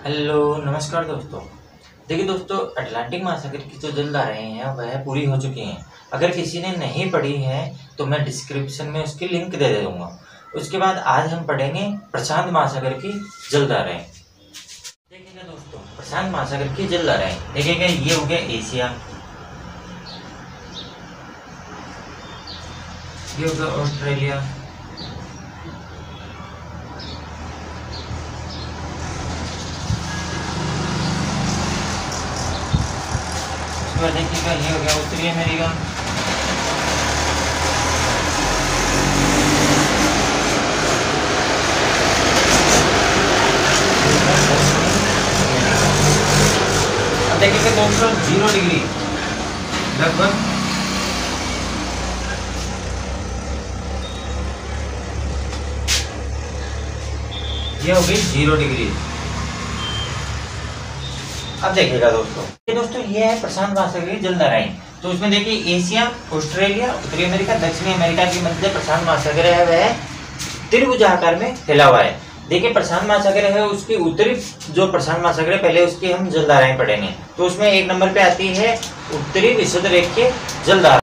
Hello नमस्कार दोस्तों। देखिए दोस्तों, अटलांटिक महासागर की जो जलधाराएं हैं वह पूरी हो चुकी हैं। अगर किसी ने नहीं पढ़ी है तो मैं डिस्क्रिप्शन में उसकी लिंक दे दूंगा। उसके बाद आज हम पढ़ेंगे प्रशांत महासागर की जलधाराएं। देखिएगा दोस्तों, प्रशांत महासागर की जलधाराएं देखिएगा, ये हो गया एशिया, ये हो गया ऑस्ट्रेलिया, देखिएगा ये हो गया उत्तरी अमेरिका, अब देखिएगा दोस्तों 0 डिग्री लगभग ये हो गई 0 डिग्री। अब देखिएगा दोस्तों ये है प्रशांत महासागर की जलधाराएं। तो उसमें देखिए एशिया, ऑस्ट्रेलिया, उत्तरी अमेरिका, दक्षिणी अमेरिका के मध्य प्रशांत महासागर है, वह त्रिभुजाकार में फैला हुआ है। देखिए प्रशांत महासागर है, उसकी उत्तरी जो प्रशांत महासागर है पहले उसकी हम जलधाराएं पढ़ेंगे। तो उसमें 1 नंबर पे आती है उत्तरी विषुवरेखीय जलधारा।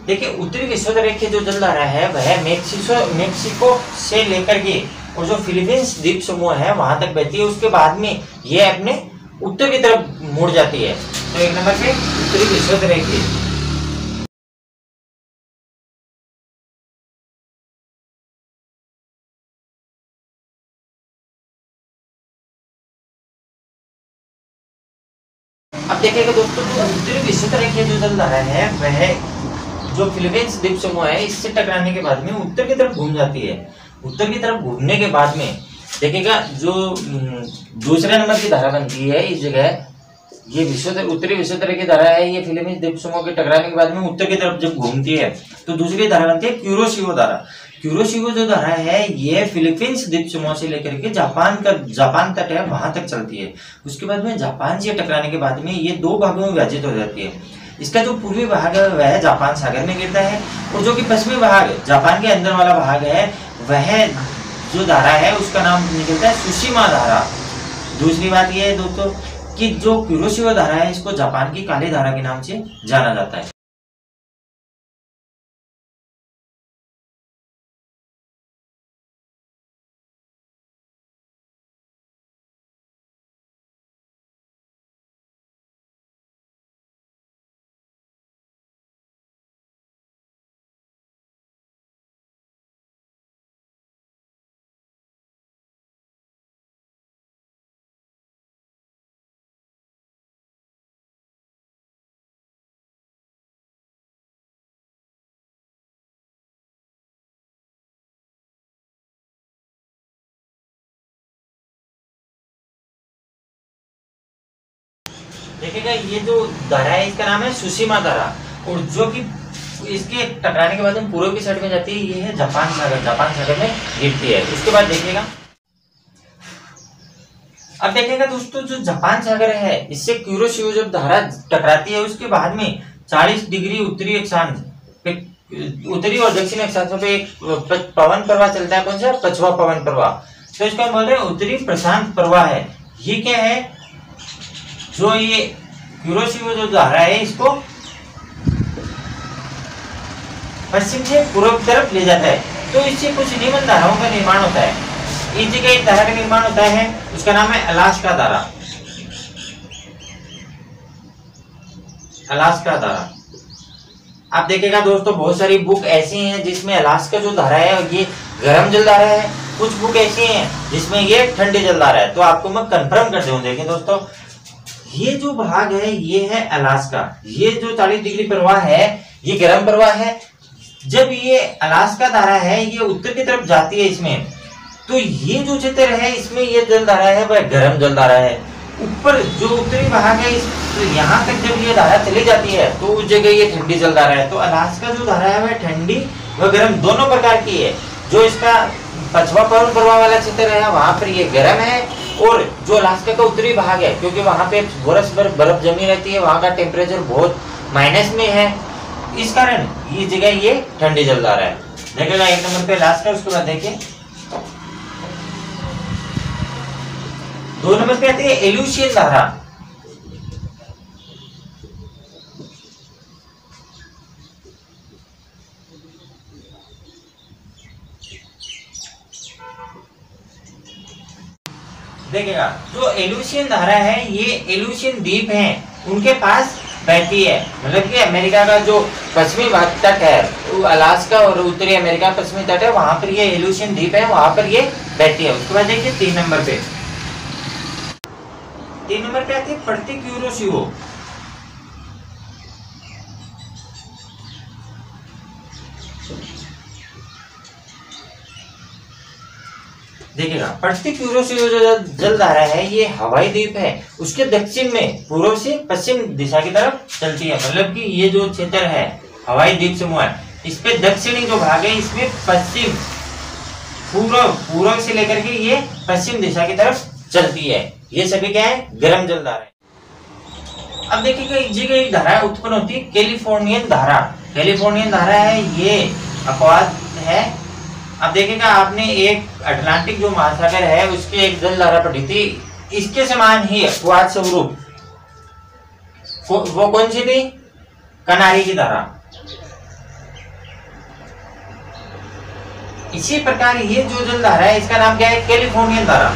देखिए उत्तरी विषुवरेखीय जो जलधारा है वह मेक्सिको से लेकर के और जो फिलीपींस द्वीप समूह है वहां तक बहती है। उसके बाद में ये अपने उत्तर की तरफ मुड़ जाती है। तो 1 नंबर पे उत्तरी विषुवरेखीय। अब देखिएगा दोस्तों, जो उत्तरी विषुवरेखीय जो जलधारा है वह जो फिलीपींस द्वीप समूह है इससे टकराने के बाद में उत्तर की तरफ घूम जाती है। उत्तर की तरफ घूमने के बाद में देखिएगा जो दूसरे नंबर की धारा बनती है इस जगह, ये उत्तरी विषुवरेखीय धारा है। ये फिलीपींस द्वीप समूह के टकराने के बाद में उत्तर की तरफ जब घूमती है तो दूसरी धारा बनती है क्यूरोशिवो धारा। क्यूरोशिवो जो धारा है ये फिलीपींस द्वीप समूह से लेकर के जापान तट है वहां तक चलती है। उसके बाद में जापान से टकराने के बाद में ये 2 भागों में विभाजित हो जाती है। इसका जो पूर्वी भाग है वह जापान सागर में गिरता है और जो कि पश्चिमी भाग जापान के अंदर वाला भाग है वह जो धारा है उसका नाम निकलता है सुशिमा धारा। दूसरी बात यह है दोस्तों कि जो क्यूरोशिवो धारा है इसको जापान की काली धारा के नाम से जाना जाता है। देखिएगा ये जो धारा है इसका नाम है सुशिमा धारा और जो कि इसके टकराने के बाद में पूर्व की साइड में जाती है, ये है जापान सागर में गिरती है। उसके बाद देखिएगा, अब देखिएगा दोस्तों जो जापान सागर है इससे क्यूरोशिवो जब धारा टकराती है उसके बाद में 40 डिग्री उत्तरी अक्षांश पे, उत्तरी और दक्षिणी अक्षांशों पे एक पवन प्रवाह चलता है। कौन सा? पछुआ पवन प्रवाह। तो इसका बोल रहे हैं उत्तरी प्रशांत प्रवाह है। ये क्या है? जो ये क्यूरोशिवो जो धारा है इसको पश्चिम से पूर्व की तरफ ले जाता है। तो इससे कुछ निम्न धाराओं का निर्माण होता है। इस जगह एक धारा का निर्माण होता है, उसका नाम है अलास्का धारा। अलास्का धारा। आप देखिएगा दोस्तों बहुत सारी बुक ऐसी हैं जिसमें अलास्का जो धारा है ये गर्म जलधारा है, कुछ बुक ऐसी हैं जिसमें ये ठंडी जलधारा है। तो आपको मैं कंफर्म कर दूं, देखें दोस्तों ये जो भाग है ये है अलास्का। ये जो 40 डिग्री प्रवाह है ये गर्म प्रवाह है। जब ये अलास्का धारा है ये उत्तर की तरफ जाती है इसमें, तो ये जो क्षेत्र है इसमें ये जलधारा है वह गर्म जलधारा है। ऊपर जो उत्तरी भाग है यहाँ तक जब ये धारा चली जाती है तो उस जगह ये ठंडी जलधारा है। तो अलास्का जो धारा है वह ठंडी व गर्म दोनों प्रकार की है। जो इसका पछुआ पवन प्रवाह वाला क्षेत्र है वहां पर ये गर्म है और जो अलास्का का उत्तरी भाग है, क्योंकि वहां पे बरस भर बर्फ जमी रहती है, वहां का टेम्परेचर बहुत माइनस में है, इस कारण ये जगह ये ठंडी जलधारा है। देखिएगा 1 नंबर पे अलास्का। उसके बाद देखिए 2 नंबर पे आती है एल्यूशियन धारा। देखिएगा जो एल्यूशियन धारा है, ये एल्यूशियन द्वीप हैं उनके पास बहती है। मतलब कि अमेरिका का जो पश्चिमी भाग तट है, अलास्का और उत्तरी अमेरिका पश्चिमी तट है, वहां पर ये एल्यूशियन द्वीप है, वहां पर ये बहती है। उसके बाद देखिए 3 नंबर पे, 3 नंबर पे आती है पड़ती क्यूरोसियो। देखिएगा पड़ती क्यूरोसियो जो जलधारा है, ये हवाई द्वीप है, उसके दक्षिण में पूर्व से पश्चिम दिशा की तरफ चलती है। मतलब कि ये जो क्षेत्र है हवाई द्वीप समूह है, इस पे दक्षिणी जो भाग है, इसमें पश्चिम पूर्व से लेकर के ये पश्चिम दिशा की तरफ चलती है। ये सभी क्या है? गर्म जलधारा है। अब देखिएगा एक जगह एक धारा उत्पन्न होती है, कैलिफोर्नियन धारा। कैलिफोर्नियन धारा है, ये अपवाद है। अब देखिएगा आपने एक अटलांटिक जो महासागर है उसकी एक जलधारा पढ़ी थी, इसके समान ही अपवाद स्वरूप वो कौन सी थी? कनारी की धारा। इसी प्रकार ये जो जलधारा है इसका नाम क्या है? कैलिफोर्नियन धारा।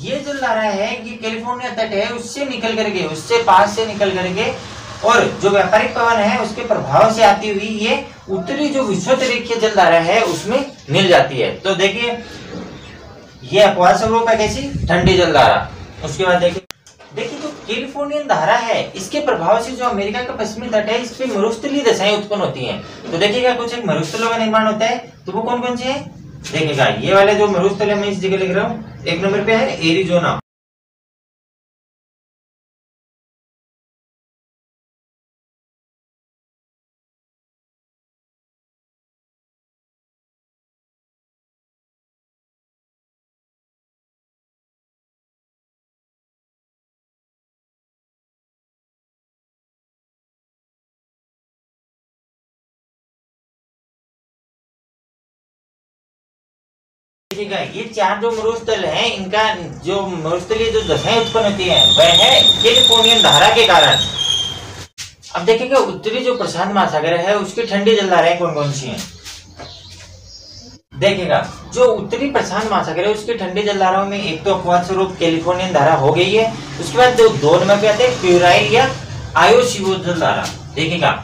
ये जलधारा है, ये कैलिफोर्निया तट है, उससे निकल करके, उससे पास से निकल करके, और जो व्यापारिक पवन है उसके प्रभाव से आती हुई ये उत्तरी जो विश्वतरीय जलधारा है उसमें मिल जाती है। तो देखिए ये अपवाद स्वरूप है कैसी? ठंडी जलधारा। उसके बाद देखिए जो कैलिफोर्नियन धारा है, इसके प्रभाव से जो अमेरिका का पश्चिमी तट है, इस पे मरुस्थलीय दशाएं उत्पन्न होती हैं। तो देखिएगा कुछ एक मरुस्थलों का निर्माण होता है, तो वो कौन कौन से है? देखिएगा ये वाले जो मरुस्थल है, मैं इस जगह लिख रहा हूँ, 1 नंबर पे है एरिजोना। देखिएगा ये 4 जो मरुस्थल हैं, इनका जो मरुस्थलीय जो दशाएं उत्पन्न होती हैं वह है कैलिफोर्नियन धारा के कारण। अब देखिएगा उत्तरी जो प्रशांत महासागर है उसकी ठंडी जलधाराएं कौन कौन सी हैं? देखिएगा जो उत्तरी प्रशांत महासागर है उसकी ठंडी जलधाराओं में एक तो अपवाद स्वरूप कैलिफोर्नियन धारा हो गई है। उसके बाद जो 2 नंबर पे आते हैं क्यूराइल या आयोशियो जलधारा। देखिएगा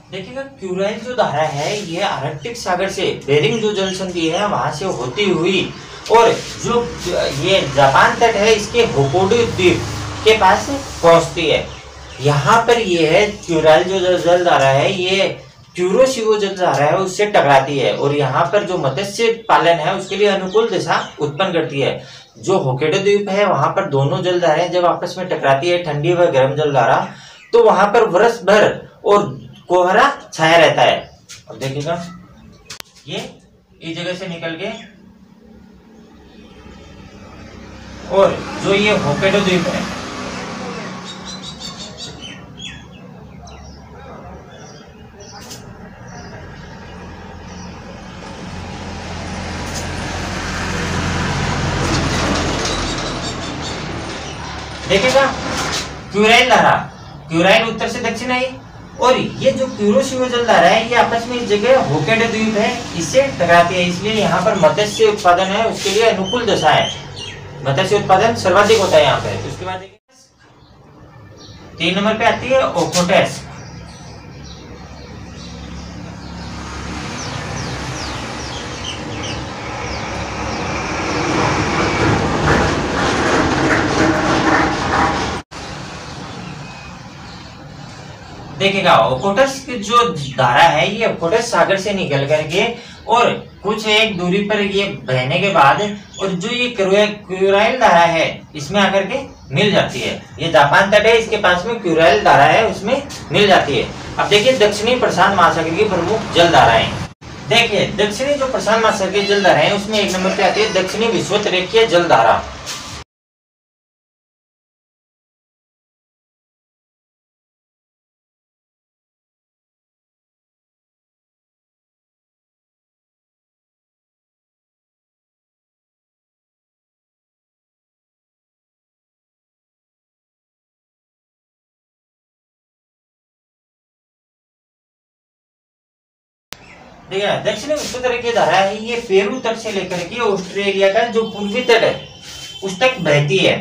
देखिएगा क्यूराइल जो धारा है ये आर्कटिक सागर से बेरिंग जो जल संधि है वहां से होती हुई, और जो ये जापान तट है इसके होकोडू द्वीप के पास पहुंचती है। यहाँ पर ये है क्यूराइल जो जल धारा है, ये क्यूरोशिवो जल धारा है उससे टकराती है, और यहाँ पर जो मत्स्य पालन है उसके लिए अनुकूल दिशा उत्पन्न करती है। जो होकोडू द्वीप है वहां पर दोनों जल धाराएं जब आपस में टकराती है, ठंडी व गर्म जल धारा, तो वहां पर वर्ष भर और कोहरा छाया रहता है। अब देखिएगा ये इस जगह से निकल के, और जो ये होकोडू द्वीप है, देखिएगा क्यूराइल धारा, क्यूराइल उत्तर से दक्षिण आई, और ये जो क्यूरोशिवो जलधारा है ये आपस में इस जगह होकोडू द्वीप है इससे टकराती है, इसलिए यहाँ पर मत्स्य उत्पादन है उसके लिए अनुकूल दशा है, मत्स्य उत्पादन सर्वाधिक होता है यहाँ पे। उसके बाद 3 नंबर पे आती है ओखोटस्क। देखिएगा ओकोटस की जो धारा है ये ओकोटस सागर से निकल करके और कुछ एक दूरी पर ये बहने के बाद और जो ये क्यूराइल धारा है इसमें आकर के मिल जाती है। ये जापान तट है, इसके पास में क्यूराइल धारा है, उसमें मिल जाती है। अब देखिए दक्षिणी प्रशांत महासागर की प्रमुख जल धाराएं। देखिए दक्षिणी जो प्रशांत महासागर की जल धाराएं उसमें एक नंबर पे आती है दक्षिणी विषुवतरेखीय जल धारा। देखिए दक्षिणी विषुवतरेखीय धारा है ये पेरू तट से लेकर के ऑस्ट्रेलिया का जो पूर्वी तट है उस तक बहती है।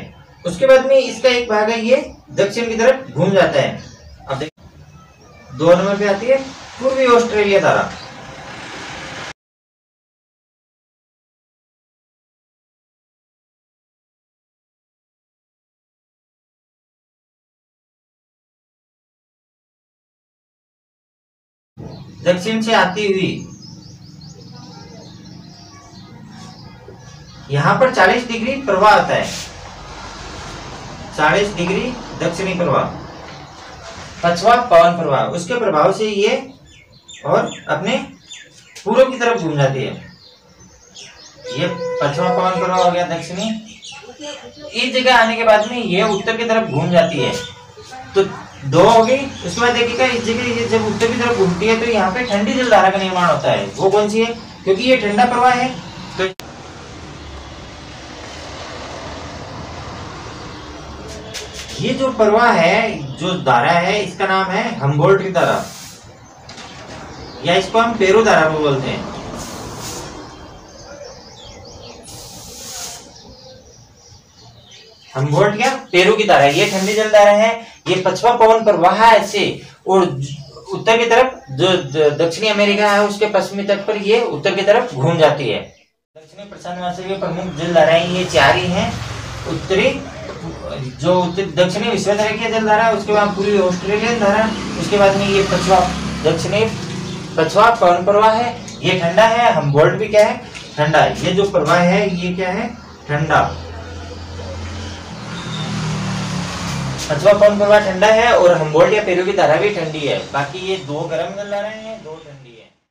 उसके बाद में इसका एक भाग है ये दक्षिण की तरफ घूम जाता है। अब देखिए 2 नंबर पे आती है पूर्वी ऑस्ट्रेलिया धारा। दक्षिण से आती हुई यहां पर 40 डिग्री प्रवाह आता है, 40 डिग्री दक्षिणी प्रवाह, पछवा पवन प्रवाह, उसके प्रभाव से ये और अपने पूर्व की तरफ घूम जाती है। ये पछवा पवन प्रवाह हो गया दक्षिणी। इस जगह आने के बाद में ये उत्तर की तरफ घूम जाती है, तो 2 हो गई। उसके बाद देखिएगा इस जगह ये जब उत्तर की तरफ घूमती है तो यहाँ पे ठंडी जल धारा का निर्माण होता है। वो कौन सी है? क्योंकि ये ठंडा प्रवाह है। तो ये जो प्रवाह है, जो धारा है, इसका नाम है हम्बोल्ट की धारा, या इसको हम पेरू धारा भी बोलते हैं। हम्बोल्ट क्या पेरू की धारा, ये ठंडी जल धारा है। ये पछवा पवन प्रवाह से और उत्तर की तरफ जो दक्षिणी अमेरिका है उसके पश्चिमी तट पर ये उत्तर की तरफ घूम जाती है। दक्षिणी प्रशांत महासागर की प्रमुख जल धाराएं ये 4 ही हैं। उत्तरी जो दक्षिणी विषुवतरेखीय जल धारा, उसके बाद पूर्वी ऑस्ट्रेलियन धारा, उसके बाद में ये दक्षिणी पछवा पवन प्रवाह है, ये ठंडा है। हम्बोल्ट भी क्या है? ठंडा। ये जो प्रवाह है ये क्या है? ठंडा। पछवा पवन प्रवाह ठंडा है और हम्बोल्ट या पेरू की धारा भी ठंडी है। बाकी ये 2 गर्म जल धाराएं हैं, 2 ठंडी है।